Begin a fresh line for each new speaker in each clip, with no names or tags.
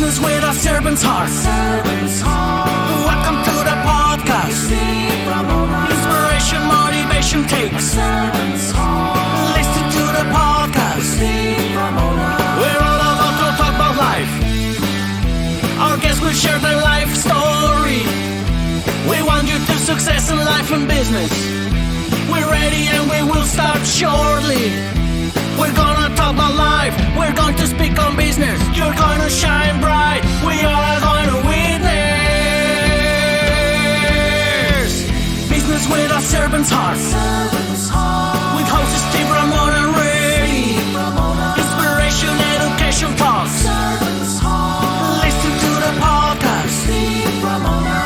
Business with a servant's heart. Welcome to the podcast. Steve Ramona. Inspiration, motivation takes. Listen to the podcast. Steve Ramona. We're all about to talk about life. Our guests will share their life story. We want you to success in life and business. We're ready and we will start shortly. We're gonna talk about life. We're going to speak on business. You're gonna shine bright. We are going to witness. Business with a servant's heart. With host Steve Ramona Ray. Inspiration, education talks. Listen to the podcast. Steve Ramona.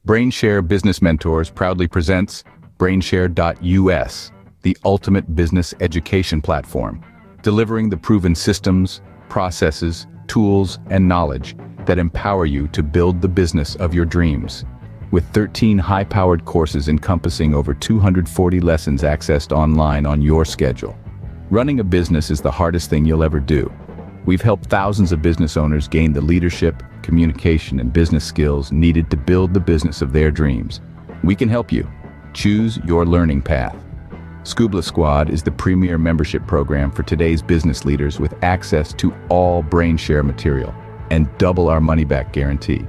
BrainShare Business Mentors proudly presents BrainShare.us, the ultimate business education platform, delivering the proven systems, processes, tools, and knowledge that empower you to build the business of your dreams. With 13 high-powered courses encompassing over 240 lessons accessed online on your schedule. Running a business is the hardest thing you'll ever do. We've helped thousands of business owners gain the leadership, communication, and business skills needed to build the business of their dreams. We can help you. Choose your learning path. Scuba Squad is the premier membership program for today's business leaders with access to all BrainShare material and double our money-back guarantee.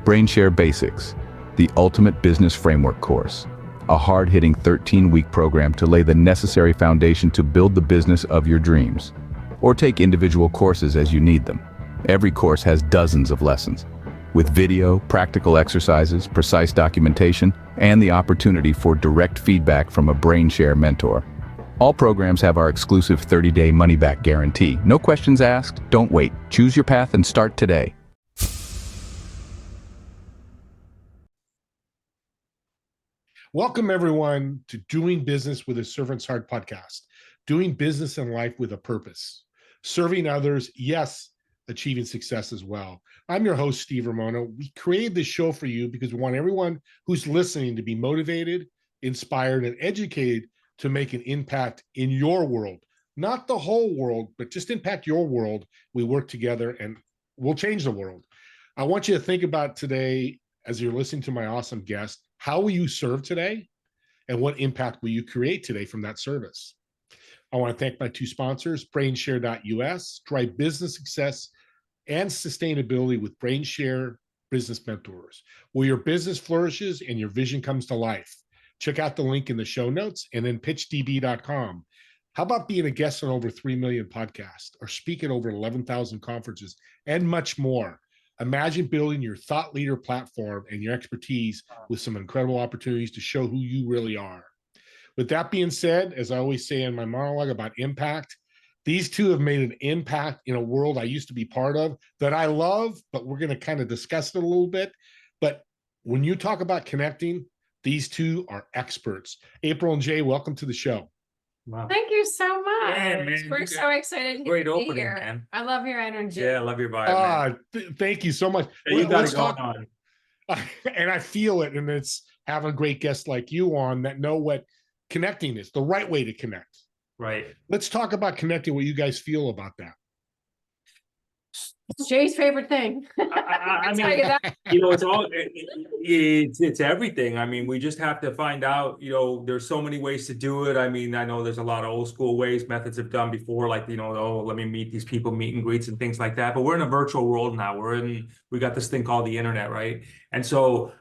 BrainShare Basics, the ultimate business framework course, a hard-hitting 13-week program to lay the necessary foundation to build the business of your dreams. Or take individual courses as you need them. Every course has dozens of lessons, with video, practical exercises, precise documentation, and the opportunity for direct feedback from a BrainShare mentor. All programs have our exclusive 30-day money-back guarantee. No questions asked, don't wait. Choose your path and start today.
Welcome, everyone, to Doing Business with a Servant's Heart podcast. Doing business in life with a purpose. Serving others, yes, achieving success as well. I'm your host, Steve Ramona. We created this show for you because we want everyone who's listening to be motivated, inspired, and educated to make an impact in your world. Not the whole world, but just impact your world. We work together and we'll change the world. I want you to think about today, as you're listening to my awesome guest, how will you serve today? And what impact will you create today from that service? I want to thank my two sponsors, BrainShare.us, drive business success and sustainability with BrainShare Business Mentors, where your business flourishes and your vision comes to life. Check out the link in the show notes and then pitchdb.com. How about being a guest on over 3 million podcasts or speak at over 11,000 conferences and much more? Imagine building your thought leader platform and your expertise with some incredible opportunities to show who you really are. With that being said, as I always say in my monologue about impact, these two have made an impact in a world I used to be part of that I love, but we're going to kind of discuss it a little bit. But when you talk about connecting, these two are experts. April and Jay, welcome to the show.
Wow. Thank you so much.
Yeah, man,
We're so excited
great
to be
opening,
here.
man.
I love your energy.
Yeah, I love your vibe, man.
Thank you so much.
Yeah, you got
Let's
it going
talk
on.
and I feel it, and it's having great guests like you on that know what connecting is, the right way to connect.
Right.
Let's talk about connecting, what you guys feel about that.
It's Jay's favorite thing.
I mean, you know, it's everything. I mean, we just have to find out, you know, there's so many ways to do it. I mean, I know there's a lot of old school ways, methods have done before, like, you know, oh, let me meet these people, meet and greets and things like that. But we're in a virtual world now. We got this thing called the internet, right? And so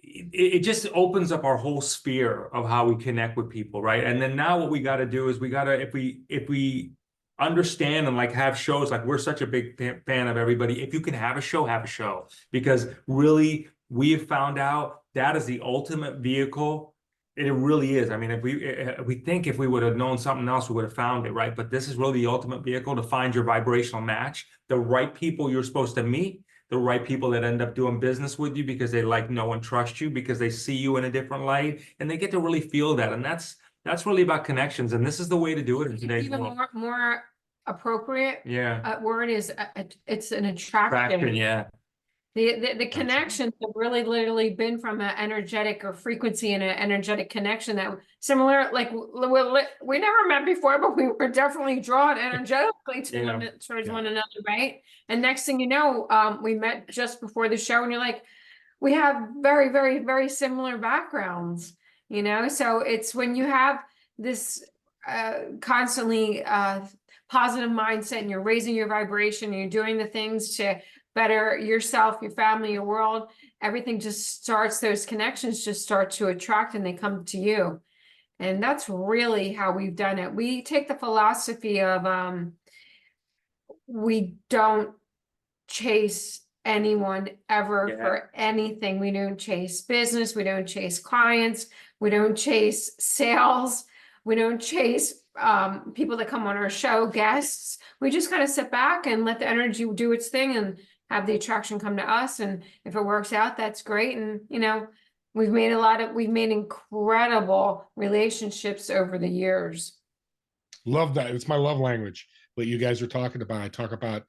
it just opens up our whole sphere of how we connect with people, right? And then now what we got to do is if we understand and like have shows, like we're such a big fan of everybody. If you can have a show, because really we have found out that is the ultimate vehicle. It really is. I mean, if we would have known something else, we would have found it, right? But this is really the ultimate vehicle to find your vibrational match, the right people you're supposed to meet, the right people that end up doing business with you because they like, know, and trust you because they see you in a different light and they get to really feel that. And that's really about connections. And this is the way to do it in today's world.
More appropriate
Yeah.
word is it's an attraction.
Yeah.
The connections have really literally been from an energetic or frequency and an energetic connection that similar, like we never met before, but we were definitely drawn energetically to towards one another, right? And next thing you know, we met just before the show, and you're like, we have very, very, very similar backgrounds, you know? So it's when you have this constantly positive mindset, and you're raising your vibration, and you're doing the things to better yourself, your family, your world, everything just starts, those connections just start to attract, and they come to you. And that's really how we've done it. We take the philosophy of we don't chase anyone ever for anything. We don't chase business, we don't chase clients, we don't chase sales, we don't chase people that come on our show, guests. We just kind of sit back and let the energy do its thing and have the attraction come to us. And if it works out, that's great. And, you know, we've made incredible relationships over the years.
Love that. It's my love language, what you guys are talking about. I talk about,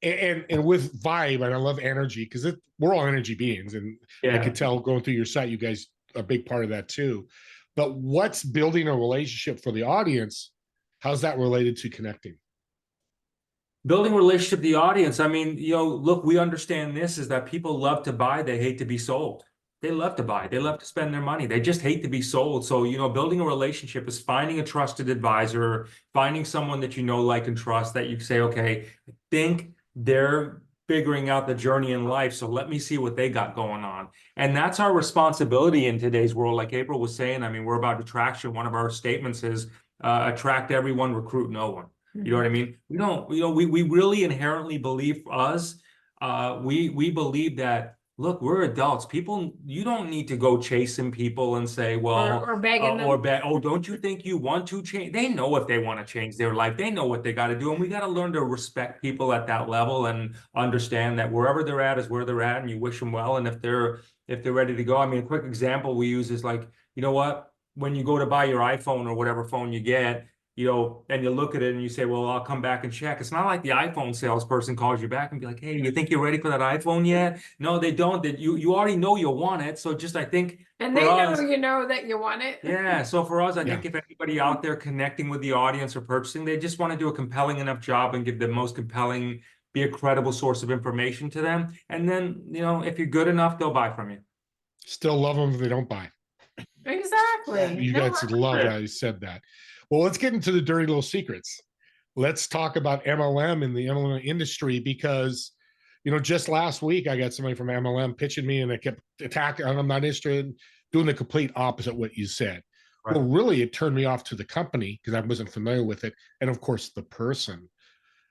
and with vibe, and I love energy, because we're all energy beings. And I could tell going through your site, you guys are a big part of that too. But what's building a relationship for the audience? How's that related to connecting?
Building relationship with the audience. I mean, you know, look, we understand this is that people love to buy, they hate to be sold. They love to buy, they love to spend their money. They just hate to be sold. So, you know, building a relationship is finding a trusted advisor, finding someone that you know, like, and trust, that you say, okay, I think they're figuring out the journey in life, so let me see what they got going on. And that's our responsibility in today's world. Like April was saying, I mean, we're about attraction. One of our statements is attract everyone, recruit no one. You know what I mean? We don't, you know, we really inherently believe us. We believe that, look, we're adults. People, you don't need to go chasing people and say, well,
or begging them.
oh, don't you think you want to change? They know if they want to change their life. They know what they got to do. And we got to learn to respect people at that level and understand that wherever they're at is where they're at, and you wish them well. And if they're ready to go, I mean, a quick example we use is like, you know what, when you go to buy your iPhone or whatever phone you get, you know, and you look at it and you say, well, I'll come back and check. It's not like the iPhone salesperson calls you back and be like, hey, you think you're ready for that iPhone yet? No, they don't. That you already know you want it. So just, I think,
and they know you know that you want it.
Yeah. So for us, I think if anybody out there connecting with the audience or purchasing, they just want to do a compelling enough job and give the most compelling, be a credible source of information to them. And then, you know, if you're good enough, they'll buy from you.
Still love them if they don't buy.
Exactly.
You guys love that I said that. Well, let's get into the dirty little secrets. Let's talk about MLM in the MLM industry, because, you know, just last week I got somebody from MLM pitching me, and I kept attacking. I'm not interested, doing the complete opposite of what you said. Right. Well, really, it turned me off to the company because I wasn't familiar with it, and of course, the person.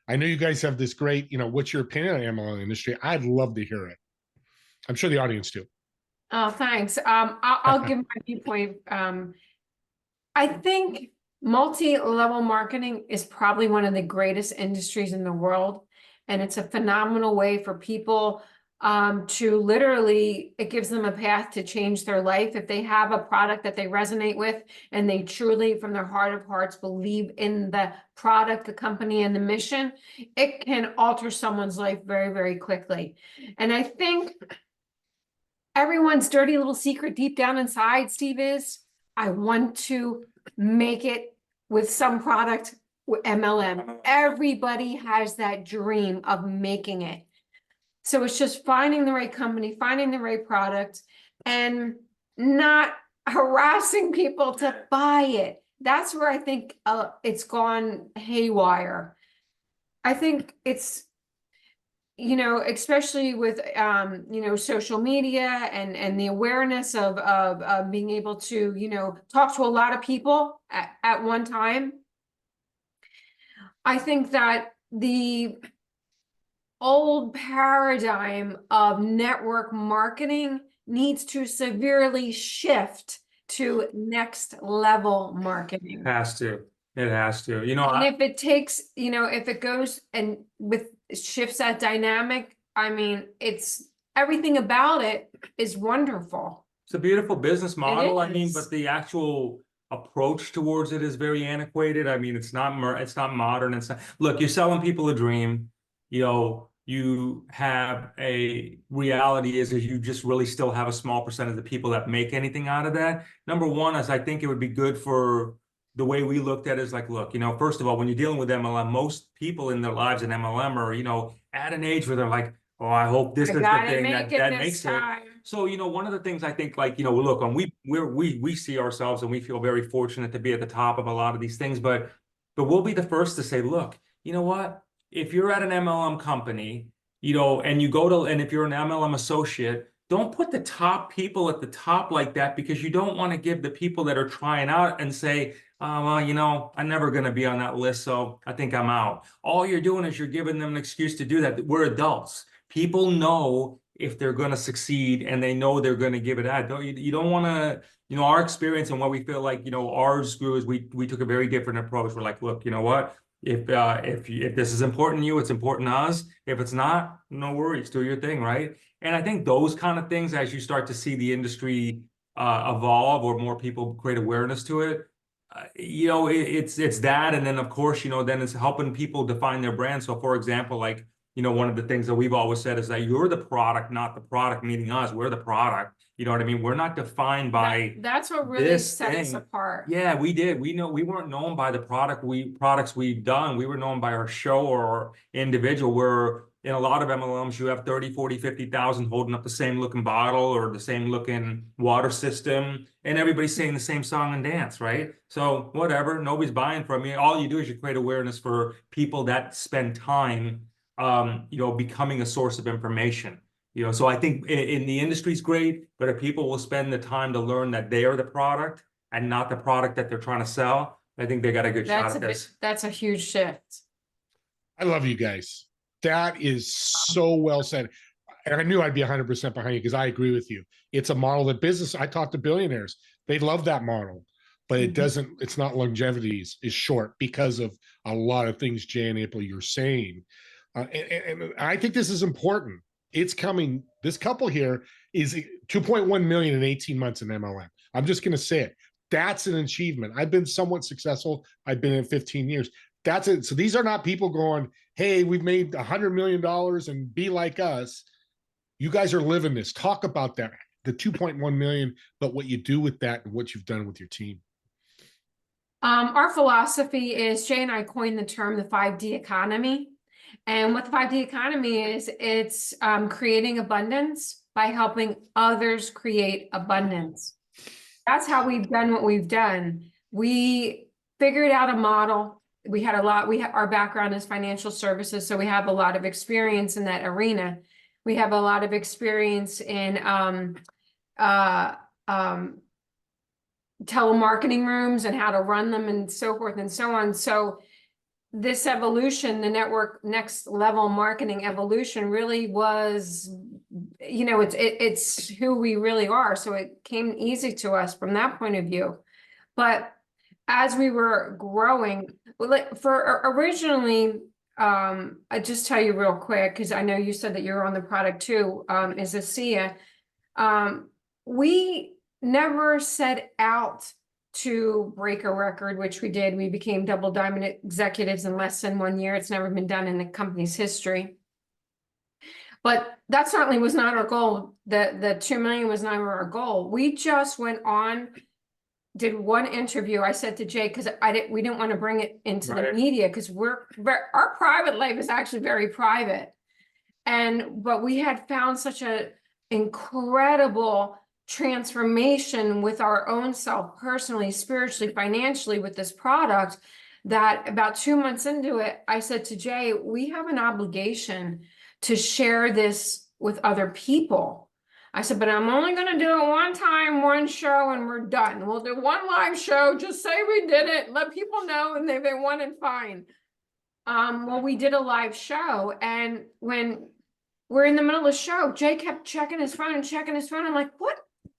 I know you guys have this great, you know, what's your opinion on the MLM industry? I'd love to hear it. I'm sure the audience do.
Oh, thanks. I'll give my viewpoint. I think multi-level marketing is probably one of the greatest industries in the world. And it's a phenomenal way for people to literally, it gives them a path to change their life. If they have a product that they resonate with, and they truly, from their heart of hearts, believe in the product, the company, and the mission, it can alter someone's life very, very quickly. And I think everyone's dirty little secret deep down inside, Steve, is I want to make it with some product with MLM. Everybody has that dream of making it. So it's just finding the right company, finding the right product, and not harassing people to buy it. That's where I think it's gone haywire. I think it's, you know, especially with, you know, social media and the awareness of being able to, you know, talk to a lot of people at one time. I think that the old paradigm of network marketing needs to severely shift to next level marketing.
It has to. It has to. You know,
and if it takes, you know, if it goes and with shifts that dynamic, I mean, it's everything about it is wonderful.
It's a beautiful business model. I mean, but the actual approach towards it is very antiquated. I mean, it's not modern. It's not, look, you're selling people a dream. You know, you have a reality is you just really still have a small percentage of the people that make anything out of that. Number one is I think it would be good for the way we looked at it is like, look, first of all, when you're dealing with MLM, most people in their lives in MLM are, at an age where they're like, oh, I hope this
I
is the
gotta
thing
make
that
it
makes
this
it.
time.
So, one of the things I think, like, look, we see ourselves and we feel very fortunate to be at the top of a lot of these things, but we'll be the first to say, look, you know what? If you're at an MLM company, and if you're an MLM associate, don't put the top people at the top like that, because you don't want to give the people that are trying out and say, oh, well, I'm never going to be on that list, so I think I'm out. All you're doing is you're giving them an excuse to do that. We're adults. People know if they're going to succeed, and they know they're going to give it out. You don't want to, our experience and what we feel like, ours grew is we took a very different approach. We're like, look, you know what? If this is important to you, it's important to us. If it's not, no worries, do your thing, right? And I think those kind of things, as you start to see the industry evolve or more people create awareness to it, it's that, and then of course, then it's helping people define their brand. So, for example, like, one of the things that we've always said is that you're the product, not the product, meaning us. We're the product. You know what I mean? We're not defined by
That's what really
this
set us
thing.
apart.
Yeah, we did. We weren't known by the products we've done. We were known by our show or individual. Where in a lot of MLMs, you have 30, 40, 50,000 holding up the same looking bottle or the same looking water system, and everybody's saying the same song and dance, right? So whatever, nobody's buying from you. All you do is you create awareness for people that spend time, becoming a source of information. So I think in the industry's great, but if people will spend the time to learn that they are the product and not the product that they're trying to sell, I think they got a good shot at this.
That's a huge shift.
I love you guys. That is so well said. And I knew I'd be 100% behind you, because I agree with you. It's a model that business, I talk to billionaires, they love that model, but it's not longevity is short because of a lot of things, Jay and April, you're saying. And I think this is important. It's coming. This couple here is 2.1 million in 18 months in MLM. I'm just going to say it. That's an achievement. I've been somewhat successful. I've been in 15 years. That's it. So these are not people going, hey, we've made $100 million and be like us. You guys are living this. Talk about that, the 2.1 million, but what you do with that and what you've done with your team.
Our philosophy is, Jay and I coined the term the 5D economy. And what the 5D economy is, it's creating abundance by helping others create abundance. That's how we've done what we've done. We figured out a model. Our background is financial services, so we have a lot of experience in that arena. We have a lot of experience in telemarketing rooms and how to run them and so forth and so on. So this evolution, the network next level marketing evolution, really was, it's who we really are. So it came easy to us from that point of view. But as we were growing, originally, I just tell you real quick, because I know you said that you're on the product too, is ASEA. We never set out to break a record, which we did. We became double diamond executives in less than 1 year. It's never been done in the company's history. But that certainly was not our goal. The 2 million was never our goal. We just went on, did one interview. I said to Jay, because we didn't want to bring it into the media, because our private life is actually very private. But we had found such an incredible transformation with our own self, personally, spiritually, financially, with this product, that about 2 months into it, I said to Jay, we have an obligation to share this with other people. I said, but I'm only going to do it one time, one show, and we're done. We'll do one live show, just say we did it, let people know, and if they want it, fine. Well, we did a live show, and when we're in the middle of the show, Jay kept checking his phone. I'm like, what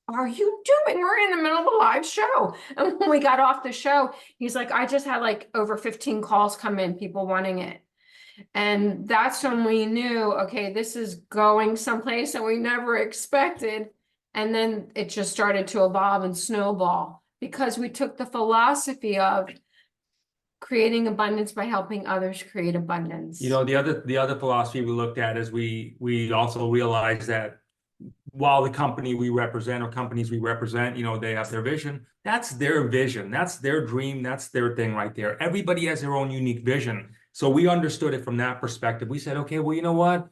are you doing? We're in the middle of a live show. And when we got off the show, he's like, I just had like over 15 calls come in, people wanting it. And that's when we knew, okay, this is going someplace that we never expected. And then it just started to evolve and snowball, because we took the philosophy of creating abundance by helping others create abundance.
You know, the other philosophy we looked at is we also realized that while the company we represent or companies we represent, you know, they have their vision, that's their vision, that's their dream, that's their thing right there. Everybody has their own unique vision. So we understood it from that perspective. We said, okay, well, you know what?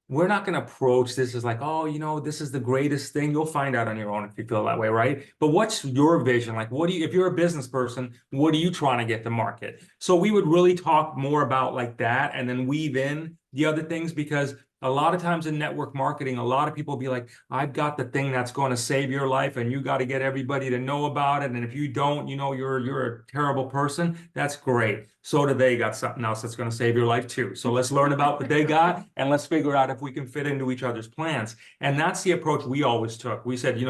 We're not going to approach this as like, oh, you know, this is the greatest thing. You'll find out on your own if you feel that way, right? But what's your vision? Like, what do you, if you're a business person, what are you trying to get to market? So we would really talk more about like that and then weave in the other things, because a lot of times in network marketing, a lot of people be like, I've got the thing that's going to save your life and you got to get everybody to know about it. And if you don't, you know, you're a terrible person. That's great. So do they got something else that's going to save your life too. So let's learn about what they got and let's figure out if we can fit into each other's plans. And that's the approach we always took. We said,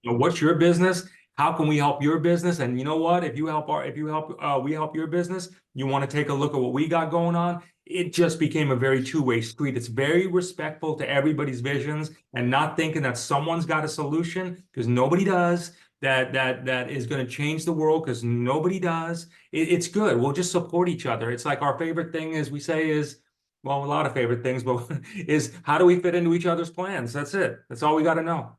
what's your business? How can we help your business? And you know what? If we help your business, you want to take a look at what we got going on. It just became a very two-way street. It's very respectful to everybody's visions and not thinking that someone's got a solution, because nobody does. That is going to change the world, because nobody does. It's good. We'll just support each other. It's like our favorite thing, as we say, is, well, a lot of favorite things, but is how do we fit into each other's plans? That's it. That's all we got to know.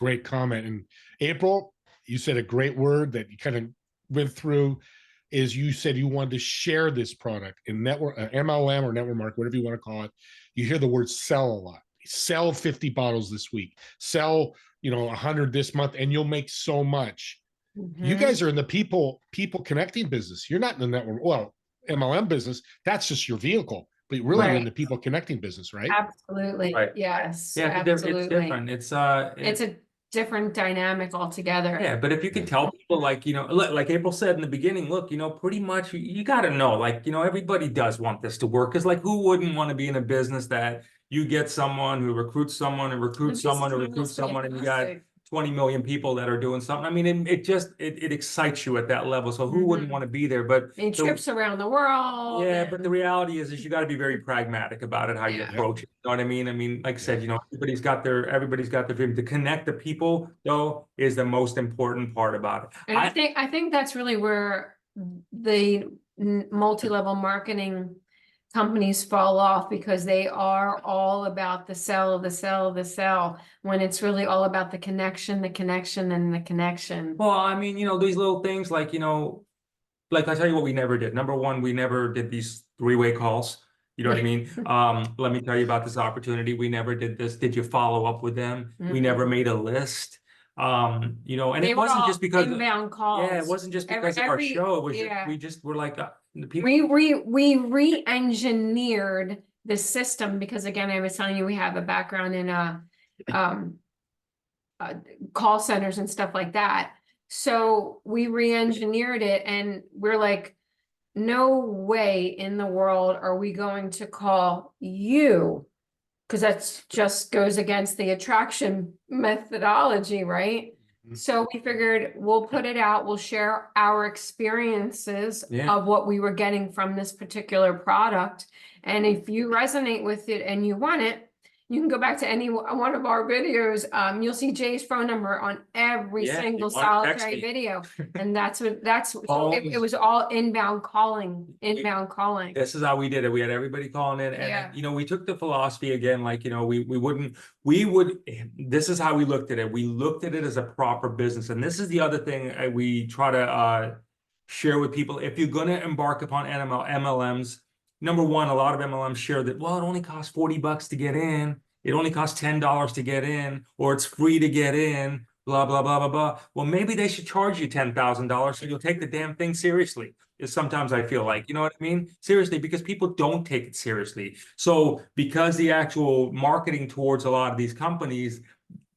Great comment. And April, you said a great word that you kind of went through, is you said you wanted to share this product in network, MLM or network market, whatever you want to call it. You hear the word sell a lot. Sell 50 bottles this week. Sell, 100 this month, and you'll make so much.
Mm-hmm.
You guys are in the people connecting business. You're not in the network, well, MLM business. That's just your vehicle, but really you're in the people connecting business, right?
Absolutely.
Right.
Yes.
Yeah,
absolutely.
it's different. It's
a different dynamic altogether.
Yeah, but if you can tell people, like, like April said in the beginning, look, pretty much you got to know, like, everybody does want this to work. Because, like, who wouldn't want to be in a business that you get someone who recruits someone and recruits someone and recruits someone, and you got 20 million people that are doing something. I mean, it excites you at that level. So who wouldn't want to be there? But
and trips around the world.
Yeah, but the reality is you got to be very pragmatic about it, how you approach it. You know what I mean? I mean, like I said, everybody's got their dream. To connect the people, though, is the most important part about it.
And I think that's really where the multi-level marketing companies fall off, because they are all about the sell, when it's really all about the connection, and the connection.
Well, I mean, these little things like I tell you what we never did. Number one, we never did these three-way calls. You know what I mean? Let me tell you about this opportunity. We never did this. Did you follow up with them? We never made a list. And it wasn't just because
inbound calls.
Yeah, it wasn't just because of our show. It was we just were like the people.
We re-engineered the system, because again, I was telling you, we have a background in call centers and stuff like that. So we re-engineered it, and we're like, no way in the world are we going to call you, because that just goes against the attraction methodology, right? So we figured we'll put it out, we'll share our experiences of what we were getting from this particular product. And if you resonate with it and you want it, you can go back to any one of our videos. You'll see Jay's phone number on every single solitary video. And so it was all inbound calling.
This is how we did it. We had everybody calling in, and we took the philosophy again, like, this is how we looked at it. We looked at it as a proper business. And this is the other thing we try to share with people. If you're going to embark upon MLMs, number one, a lot of MLMs share that, well, it only costs $40 to get in. It only costs $10 to get in, or it's free to get in, blah, blah, blah, blah, blah. Well, maybe they should charge you $10,000 so you'll take the damn thing seriously. Is sometimes I feel like, you know what I mean? Seriously, because people don't take it seriously. So because the actual marketing towards a lot of these companies,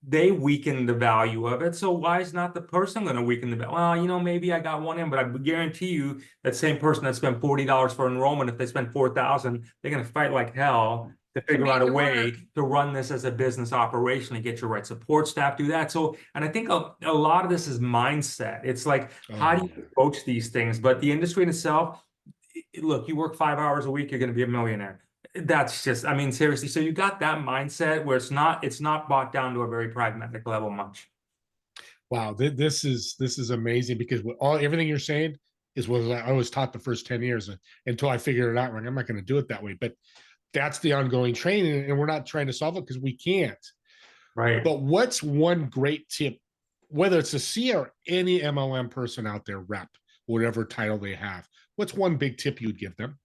they weaken the value of it. So why is not the person going to weaken the value? Well, maybe I got one in, but I guarantee you that same person that spent $40 for enrollment, if they spend $4,000, they're going to fight like hell to figure out a way to run this as a business operation and get your right support staff, do that. So, and I think a lot of this is mindset. It's like, how do you approach these things? But the industry in itself, look, you work 5 hours a week, you're going to be a millionaire. That's just, I mean, seriously. So you got that mindset where it's not brought down to a very pragmatic level much.
Wow, this is amazing, because with everything you're saying, is what I was taught the first 10 years until I figured it out. Like, I'm not going to do it that way. But that's the ongoing training, and we're not trying to solve it because we can't.
Right.
But what's one great tip, whether it's a C or any MLM person out there, rep, whatever title they have, what's one big tip you'd give them?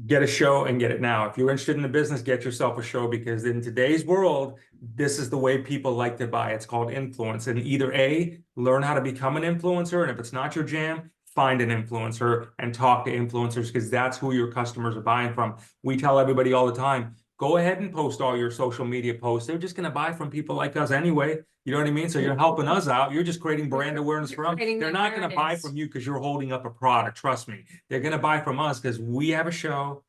Get a show and get it now. If you're interested in the business, get yourself a show, because in today's world, this is the way people like to buy. It's called influence. And either A, learn how to become an influencer. And if it's not your jam, find an influencer and talk to influencers, because that's who your customers are buying from. We tell everybody all the time, go ahead and post all your social media posts. They're just going to buy from people like us anyway. You know what I mean? So you're helping us out. You're just creating brand awareness for them. They're not going to buy from you because you're holding up a product. Trust me. They're going to buy from us because we have a show.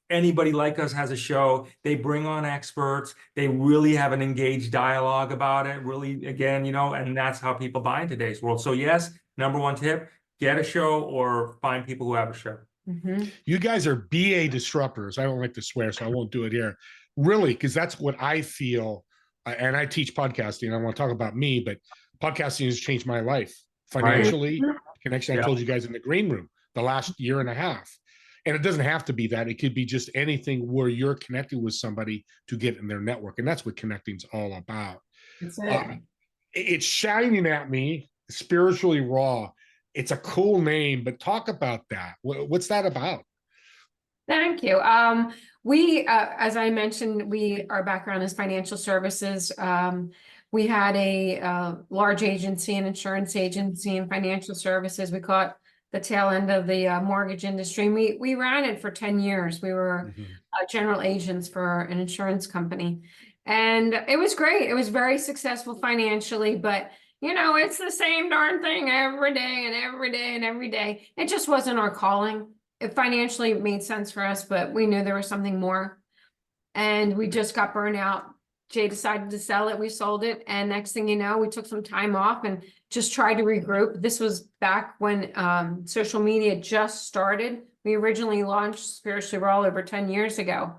Anybody like us has a show. They bring on experts. They really have an engaged dialogue about it. Really, again, and that's how people buy in today's world. So yes, number one tip, get a show or find people who have a show.
Mm-hmm.
You guys are BA disruptors. I don't like to swear, so I won't do it here. Really, because that's what I feel. And I teach podcasting. I want to talk about me, but podcasting has changed my life financially.
Right.
Connection. I told you guys in the green room the last year and a half. And it doesn't have to be that. It could be just anything where you're connecting with somebody to get in their network. And that's what connecting's all about.
That's it.
It's shining at me, spiritually raw. It's a cool name, but talk about that. What's that about?
Thank you. We, as I mentioned, our background is financial services. We had a large agency, an insurance agency in financial services. We caught the tail end of the mortgage industry. And we ran it for 10 years. We were general agents for an insurance company. And it was great. It was very successful financially, but it's the same darn thing every day and every day and every day. It just wasn't our calling. It financially made sense for us, but we knew there was something more. And we just got burned out. Jay decided to sell it. We sold it. And next thing you know, we took some time off and just tried to regroup. This was back when social media just started. We originally launched Spiritually Raw over 10 years ago.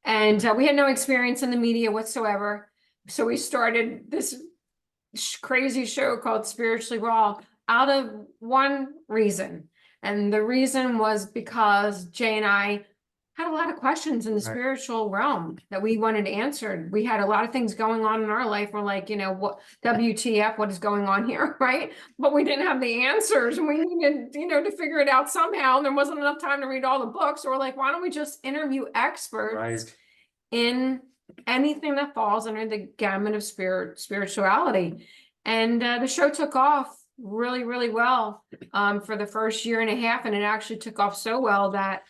And we had no experience in the media whatsoever. So we started this crazy show called Spiritually Raw out of one reason. And the reason was because Jay and I had a lot of questions in the spiritual realm that we wanted answered. We had a lot of things going on in our life. We're like, what WTF, what is going on here, right? But we didn't have the answers, and we needed, to figure it out somehow. And there wasn't enough time to read all the books. So we're like, why don't we just interview experts in anything that falls under the gamut of spirituality? And the show took off really, really well for the first year and a half. And it actually took off so well that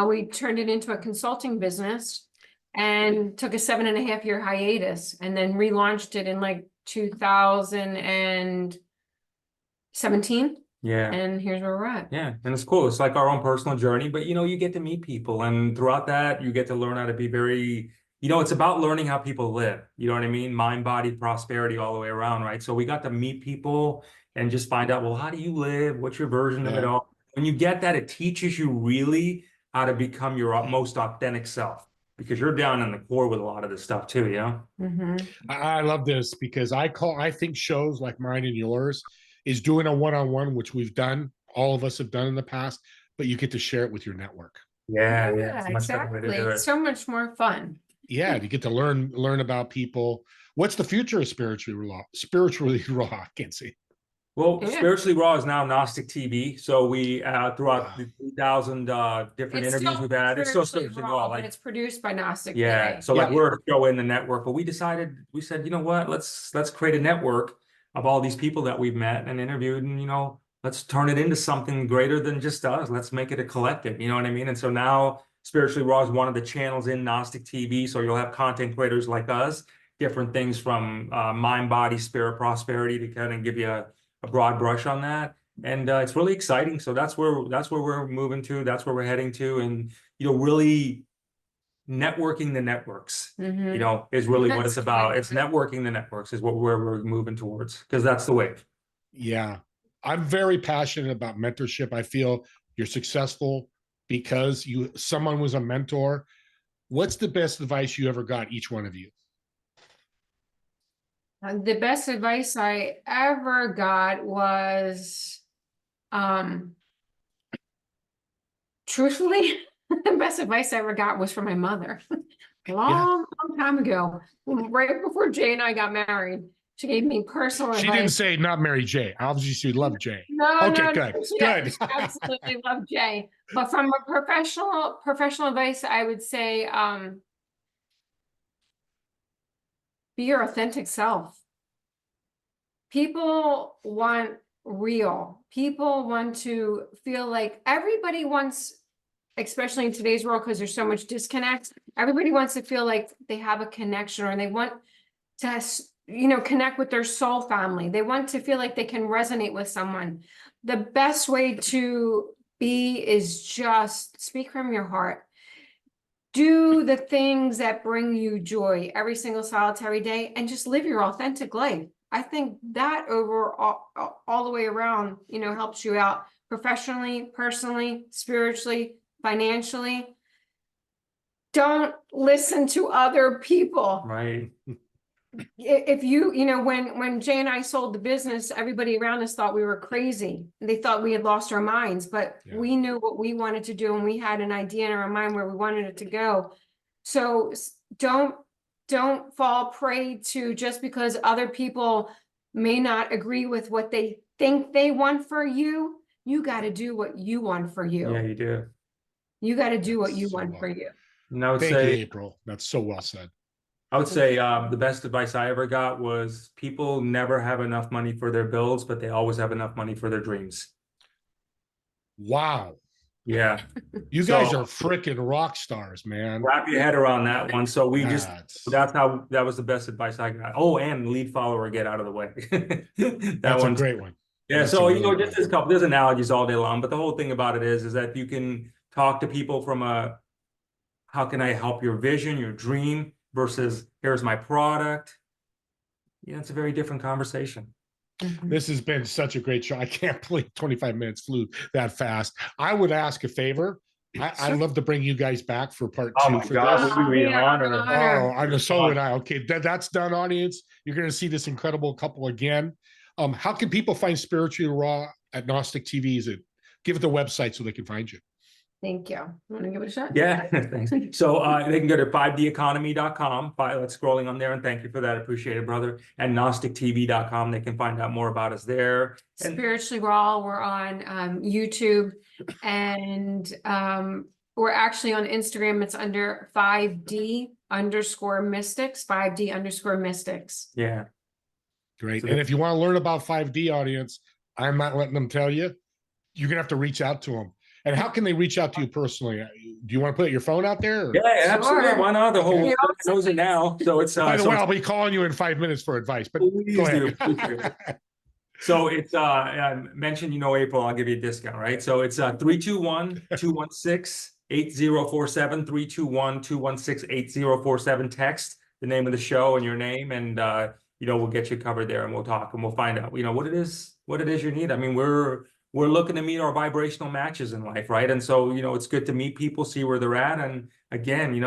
we turned it into a consulting business and took a 7.5-year hiatus, and then relaunched it in like 2017.
Yeah.
And here's where we're at.
Yeah. And it's cool. It's like our own personal journey, but you get to meet people, and throughout that, you get to learn how to be very, it's about learning how people live. You know what I mean? Mind, body, prosperity all the way around, right? So we got to meet people and just find out, well, how do you live? What's your version of it all? When you get that, it teaches you really how to become your most authentic self, because you're down in the core with a lot of this stuff too,
I love this, because I think shows like mine and yours is doing a one-on-one, which we've done, all of us have done in the past, but you get to share it with your network.
Yeah,
exactly. It's so much more fun.
Yeah, you get to learn about people. What's the future of Spiritually Raw? I can't see.
Well, Spiritually Raw is now Gnostic TV. So we, throughout the 3,000 different interviews we've had, it's still Spiritually Raw.
But it's produced by Gnostic
TV. So like we're a show in the network, but we said, you know what, let's create a network of all these people that we've met and interviewed, and, let's turn it into something greater than just us. Let's make it a collective, you know what I mean? And so now Spiritually Raw is one of the channels in Gnostic TV. So you'll have content creators like us, different things from mind, body, spirit, prosperity, to kind of give you a broad brush on that. And it's really exciting. So that's where we're moving to. That's where we're heading to. And, really networking the networks, is really what it's about. It's networking the networks is where we're moving towards, because that's the way.
Yeah. I'm very passionate about mentorship. I feel you're successful because someone was a mentor. What's the best advice you ever got, each one of you?
The best advice I ever got was Truthfully, the best advice I ever got was from my mother. Long time ago, right before Jay and I got married. She gave me personal advice.
She didn't say not marry Jay. Obviously, she loved Jay.
No,
Okay,
no,
good,
no.
good.
She absolutely loved Jay. But from a professional advice, I would say, be your authentic self. People want real. People want to feel like everybody wants, especially in today's world, because there's so much disconnect. Everybody wants to feel like they have a connection, or they want to, connect with their soul family. They want to feel like they can resonate with someone. The best way to be is just speak from your heart. Do the things that bring you joy every single solitary day, and just live your authentic life. I think that all the way around, helps you out professionally, personally, spiritually, financially. Don't listen to other people.
Right.
If when Jay and I sold the business, everybody around us thought we were crazy. They thought we had lost our minds, but we knew what we wanted to do, and we had an idea in our mind where we wanted it to go. So don't fall prey to, just because other people may not agree with what they think they want for you. You got to do what you want for you.
Yeah, you do.
You got to do what you want for you.
And I would
Thank
say,
you, April. That's so well said.
I would say the best advice I ever got was people never have enough money for their bills, but they always have enough money for their dreams.
Wow.
Yeah.
You guys are freaking rock stars, man.
Wrap your head around that one. So that was the best advice I got. Oh, and lead follower, get out of the way.
That's a great one.
Yeah.
That's
So,
really
just a couple, there's analogies all day long, but the whole thing about it is that you can talk to people from how can I help your vision, your dream, versus here's my product. It's a very different conversation.
This has been such a great show. I can't believe 25 minutes flew that fast. I would ask a favor. I'd love to bring you guys back for part 2.
Oh my God,
this.
it would be an honor.
Oh, I know, so would I. Okay, that's done, audience. You're going to see this incredible couple again. How can people find Spiritually Raw at Gnostic TV? Give it the website so they can find you.
Thank you. Want to give it a shot?
Yeah, thanks. So they can go to 5deconomy.com. Let's scrolling on there, and thank you for that. Appreciate it, brother. And gnostictv.com. They can find out more about us there. And
Spiritually Raw, we're on YouTube, and we're actually on Instagram. It's under 5D_mystics, 5D_mystics.
yeah.
Great. And if you want to learn about 5D, audience, I'm not letting them tell you. You're going to have to reach out to them. And how can they reach out to you personally? Do you want to put your phone out there? Or?
Yeah, absolutely. Why not? The whole world knows it now. So it's
by the way, I'll be calling you in 5 minutes for advice. But go ahead.
So it's I mentioned, April, I'll give you a discount, right? So it's 321-216-8047, 321-216-8047. Text the name of the show and your name, and we'll get you covered there, and we'll talk, and we'll find out, what it is you need. I mean, we're looking to meet our vibrational matches in life, right? And so, it's good to meet people, see where they're at. And again,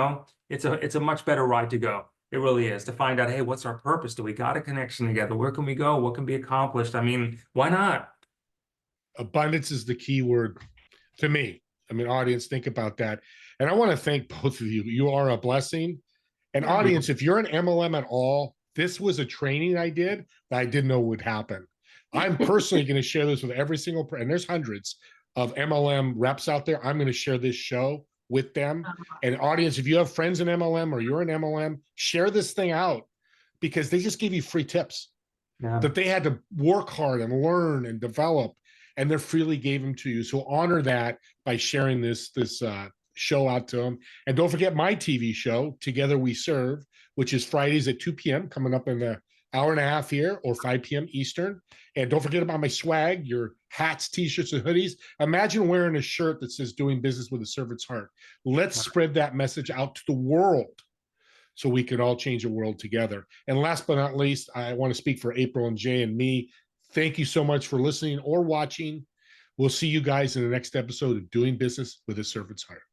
it's a much better ride to go. It really is, to find out, hey, what's our purpose? Do we got a connection together? Where can we go? What can be accomplished? I mean, why not?
Abundance is the key word to me. I mean, audience, think about that. And I want to thank both of you. You are a blessing. And audience, if you're an MLM at all, this was a training I did that I didn't know would happen. I'm personally going to share this with every single person, and there's hundreds of MLM reps out there. I'm going to share this show with them. And audience, if you have friends in MLM or you're in MLM, share this thing out, because they just gave you free tips that they had to work hard and learn and develop, and they freely gave them to you. So honor that by sharing this show out to them. And don't forget my TV show, Together We Serve, which is Fridays at 2 p.m. coming up in the hour and a half here, or 5 p.m. Eastern. And don't forget about my swag, your hats, t-shirts, and hoodies. Imagine wearing a shirt that says doing business with a servant's heart. Let's spread that message out to the world so we can all change the world together. And last but not least, I want to speak for April and Jay and me. Thank you so much for listening or watching. We'll see you guys in the next episode of Doing Business with a Servant's Heart.